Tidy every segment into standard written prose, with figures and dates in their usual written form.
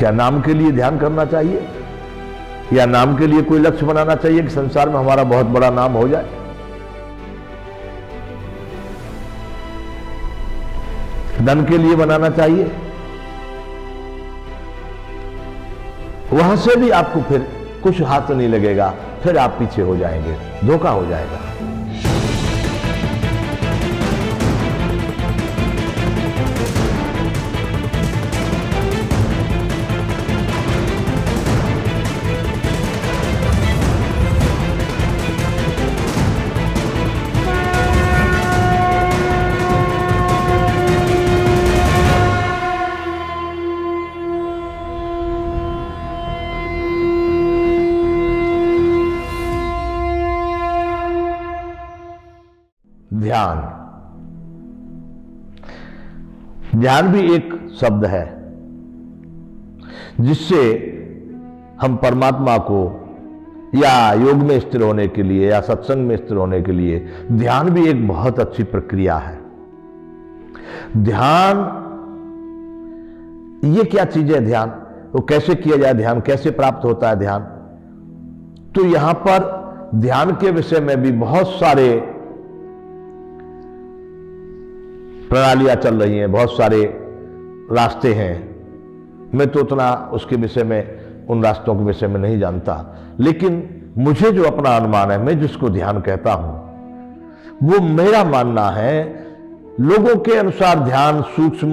क्या नाम के लिए ध्यान करना चाहिए, या नाम के लिए कोई लक्ष्य बनाना चाहिए कि संसार में हमारा बहुत बड़ा नाम हो जाए? धन के लिए बनाना चाहिए? वहां से भी आपको फिर कुछ हाथ नहीं लगेगा, फिर आप पीछे हो जाएंगे, धोखा हो जाएगा। ध्यान, ध्यान भी एक शब्द है जिससे हम परमात्मा को या योग में स्थिर होने के लिए या सत्संग में स्थिर होने के लिए, ध्यान भी एक बहुत अच्छी प्रक्रिया है। ध्यान ये क्या चीज है? ध्यान वो कैसे किया जाए, ध्यान कैसे प्राप्त होता है ध्यान? तो यहां पर ध्यान के विषय में भी बहुत सारे प्रणालियां चल रही हैं, बहुत सारे रास्ते हैं। मैं तो उतना उसके विषय में, उन रास्तों के विषय में नहीं जानता, लेकिन मुझे जो अपना अनुमान है, मैं जिसको ध्यान कहता हूं, वो मेरा मानना है, लोगों के अनुसार ध्यान सूक्ष्म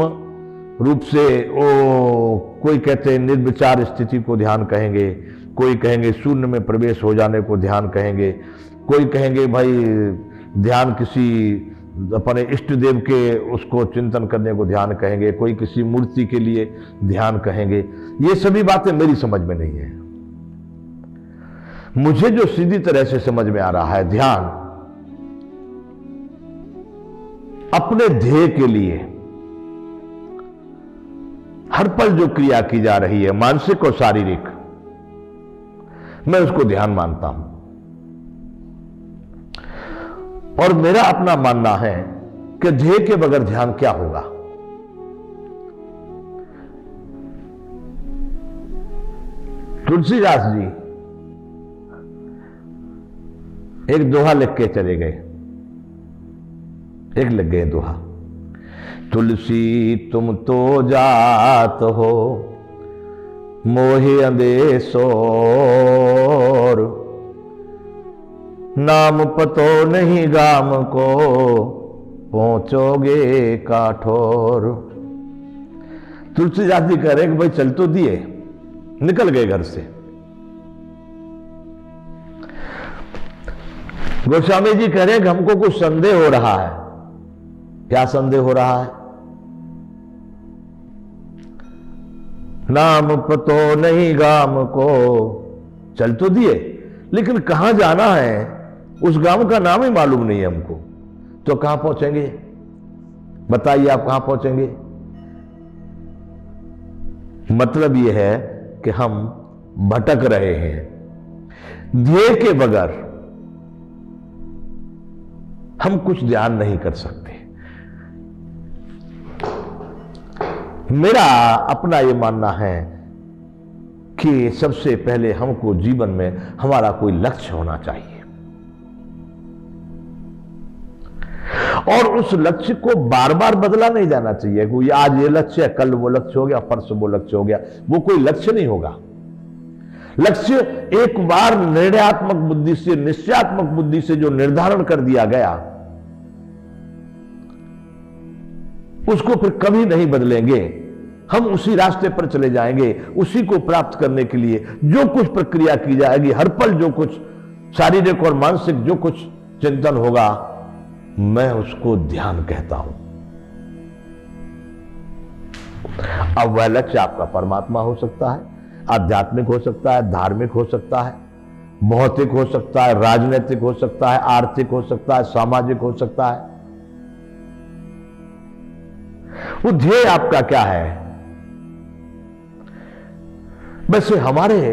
रूप से, कोई कहते हैं निर्विचार स्थिति को ध्यान कहेंगे, कोई कहेंगे शून्य में प्रवेश हो जाने को ध्यान कहेंगे, कोई कहेंगे भाई ध्यान किसी अपने इष्ट देव के उसको चिंतन करने को ध्यान कहेंगे, कोई किसी मूर्ति के लिए ध्यान कहेंगे। ये सभी बातें मेरी समझ में नहीं है। मुझे जो सीधी तरह से समझ में आ रहा है, ध्यान अपने ध्येय के लिए हर पल जो क्रिया की जा रही है, मानसिक और शारीरिक, मैं उसको ध्यान मानता हूं। और मेरा अपना मानना है कि ध्येय के बगैर ध्यान क्या होगा। तुलसीदास जी एक दोहा लिख के चले गए, एक लग गए दोहा, तुलसी तुम तो जात हो मोहे अंदेशोर, नाम पतो नहीं गाम को पहुंचोगे काठोर। तुलसीदास जी कह रहे कि भाई चल तो दिए, निकल गए घर से। गोस्वामी जी कह रहे कि हमको कुछ संदेह हो रहा है। क्या संदेह हो रहा है? नाम पतो नहीं गाम को, चल तो दिए लेकिन कहां जाना है उस गांव का नाम ही मालूम नहीं है हमको, तो कहां पहुंचेंगे? बताइए आप कहां पहुंचेंगे? मतलब यह है कि हम भटक रहे हैं। ध्येय के बगैर हम कुछ ध्यान नहीं कर सकते। मेरा अपना यह मानना है कि सबसे पहले हमको जीवन में हमारा कोई लक्ष्य होना चाहिए, और उस लक्ष्य को बार बार बदला नहीं जाना चाहिए। कोई आज ये लक्ष्य है, कल वो लक्ष्य हो गया, परसों वो लक्ष्य हो गया, वो कोई लक्ष्य नहीं होगा। लक्ष्य एक बार निर्णयात्मक बुद्धि से, निश्चयात्मक बुद्धि से जो निर्धारण कर दिया गया, उसको फिर कभी नहीं बदलेंगे। हम उसी रास्ते पर चले जाएंगे। उसी को प्राप्त करने के लिए जो कुछ प्रक्रिया की जाएगी, हर पल जो कुछ शारीरिक और मानसिक जो कुछ चिंतन होगा, मैं उसको ध्यान कहता हूं। अब वह लक्ष्य आपका परमात्मा हो सकता है, आध्यात्मिक हो सकता है, धार्मिक हो सकता है, भौतिक हो सकता है, राजनीतिक हो सकता है, आर्थिक हो सकता है, सामाजिक हो सकता है। वो ध्येय आपका क्या है? वैसे हमारे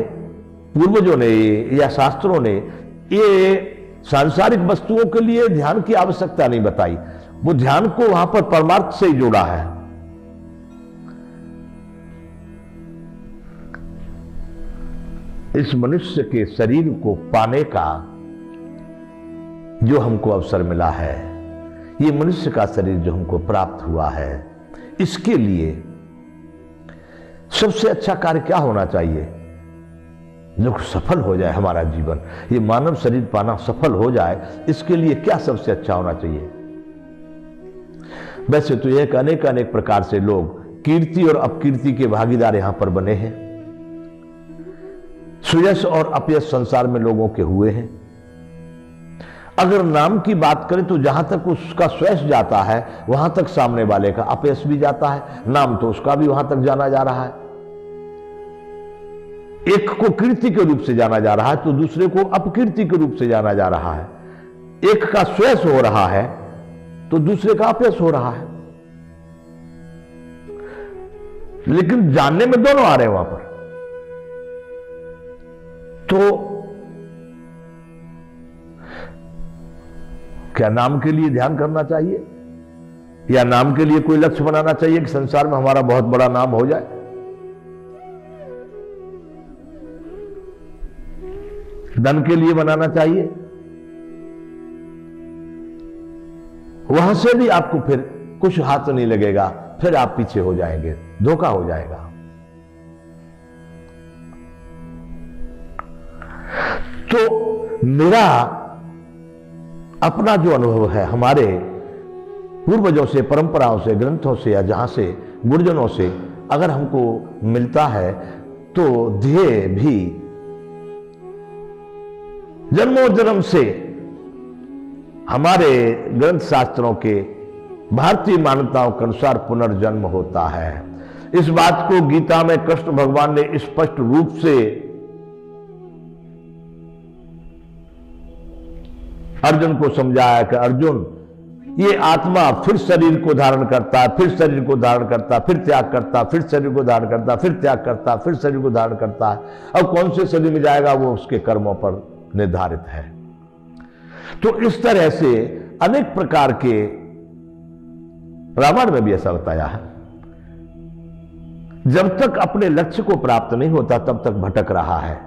पूर्वजों ने या शास्त्रों ने ये सांसारिक वस्तुओं के लिए ध्यान की आवश्यकता नहीं बताई। वो ध्यान को वहां पर परमार्थ से ही जोड़ा है। इस मनुष्य के शरीर को पाने का जो हमको अवसर मिला है, ये मनुष्य का शरीर जो हमको प्राप्त हुआ है, इसके लिए सबसे अच्छा कार्य क्या होना चाहिए? जो सफल हो जाए हमारा जीवन, ये मानव शरीर पाना सफल हो जाए, इसके लिए क्या सबसे अच्छा होना चाहिए? वैसे तो यह अनेक अनेक प्रकार से लोग कीर्ति और अपकीर्ति के भागीदार यहां पर बने हैं। सुयश और अपयश संसार में लोगों के हुए हैं। अगर नाम की बात करें तो जहां तक उसका स्वयश जाता है वहां तक सामने वाले का अपयश भी जाता है, नाम तो उसका भी वहां तक जाना जा रहा है। एक को कीर्ति के रूप से जाना जा रहा है तो दूसरे को अपकीर्ति के रूप से जाना जा रहा है। एक का स्वयश हो रहा है तो दूसरे का अपयश हो रहा है, लेकिन जानने में दोनों आ रहे हैं वहां पर। तो क्या नाम के लिए ध्यान करना चाहिए या नाम के लिए कोई लक्ष्य बनाना चाहिए कि संसार में हमारा बहुत बड़ा नाम हो जाए? धन के लिए बनाना चाहिए? वहां से भी आपको फिर कुछ हाथ नहीं लगेगा, फिर आप पीछे हो जाएंगे, धोखा हो जाएगा। तो मेरा अपना जो अनुभव है, हमारे पूर्वजों से, परंपराओं से, ग्रंथों से या जहां से गुरुजनों से अगर हमको मिलता है तो ध्येय भी जन्मों जन्म से हमारे ग्रंथ शास्त्रों के भारतीय मान्यताओं के अनुसार पुनर्जन्म होता है। इस बात को गीता में कृष्ण भगवान ने स्पष्ट रूप से अर्जुन को समझाया कि अर्जुन, ये आत्मा फिर शरीर को धारण करता है, फिर शरीर को धारण करता, फिर त्याग करता, फिर शरीर को धारण करता, फिर त्याग करता, फिर शरीर को धारण करता है। अब कौन से शरीर में जाएगा वो उसके कर्मों पर निर्धारित है। तो इस तरह से अनेक प्रकार के, रामायण में भी ऐसा बताया है, जब तक अपने लक्ष्य को प्राप्त नहीं होता तब तक भटक रहा है।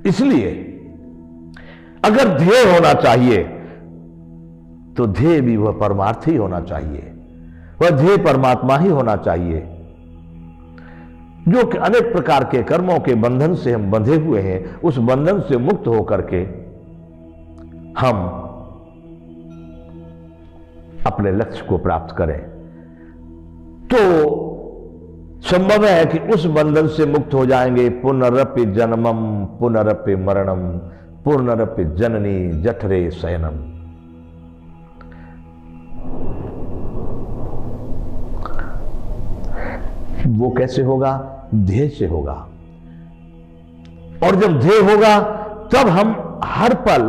इसलिए अगर ध्येय होना चाहिए तो ध्येय भी वह परमार्थ ही होना चाहिए, वह ध्येय परमात्मा ही होना चाहिए, जो कि अनेक प्रकार के कर्मों के बंधन से हम बंधे हुए हैं। उस बंधन से मुक्त होकर के हम अपने लक्ष्य को प्राप्त करें तो संभव है कि उस बंधन से मुक्त हो जाएंगे। पुनरपि जन्मम पुनरपि मरणम पुनरपि जननी जठरे शयनम। वो कैसे होगा? ध्येय से होगा। और जब ध्येय होगा तब हम हर पल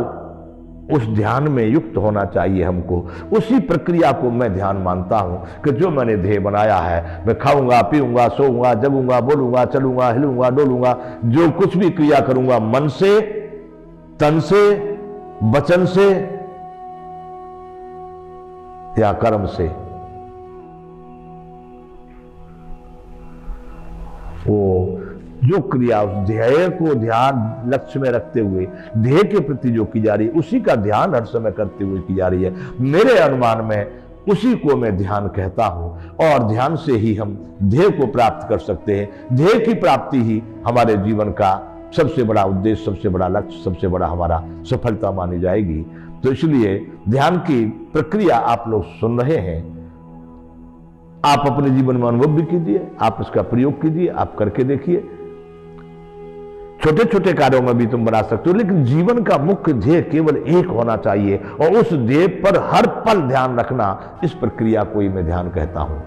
उस ध्यान में युक्त होना चाहिए हमको। उसी प्रक्रिया को मैं ध्यान मानता हूं कि जो मैंने ध्येय बनाया है, मैं खाऊंगा, पीऊंगा, सोऊंगा, जगूंगा, बोलूंगा, चलूंगा, हिलूंगा, डोलूंगा, जो कुछ भी क्रिया करूंगा मन से, तन से, वचन से या कर्म से, वो जो क्रिया उस ध्येय को ध्यान लक्ष्य में रखते हुए ध्येय के प्रति जो की जा रही है, उसी का ध्यान हर समय करते हुए की जा रही है। मेरे अनुमान में उसी को मैं ध्यान कहता हूं और ध्यान से ही हम ध्येय को प्राप्त कर सकते हैं। ध्येय की प्राप्ति ही हमारे जीवन का सबसे बड़ा उद्देश्य, सबसे बड़ा लक्ष्य, सबसे बड़ा हमारा सफलता मानी जाएगी। तो इसलिए ध्यान की प्रक्रिया आप लोग सुन रहे हैं, आप अपने जीवन में अनुभव भी कीजिए, आप इसका प्रयोग कीजिए, आप करके देखिए। छोटे छोटे कार्यों में भी तुम बना सकते हो, लेकिन जीवन का मुख्य ध्येय केवल एक होना चाहिए और उस ध्येय पर हर पल ध्यान रखना, इस प्रक्रिया को ही मैं ध्यान कहता हूं।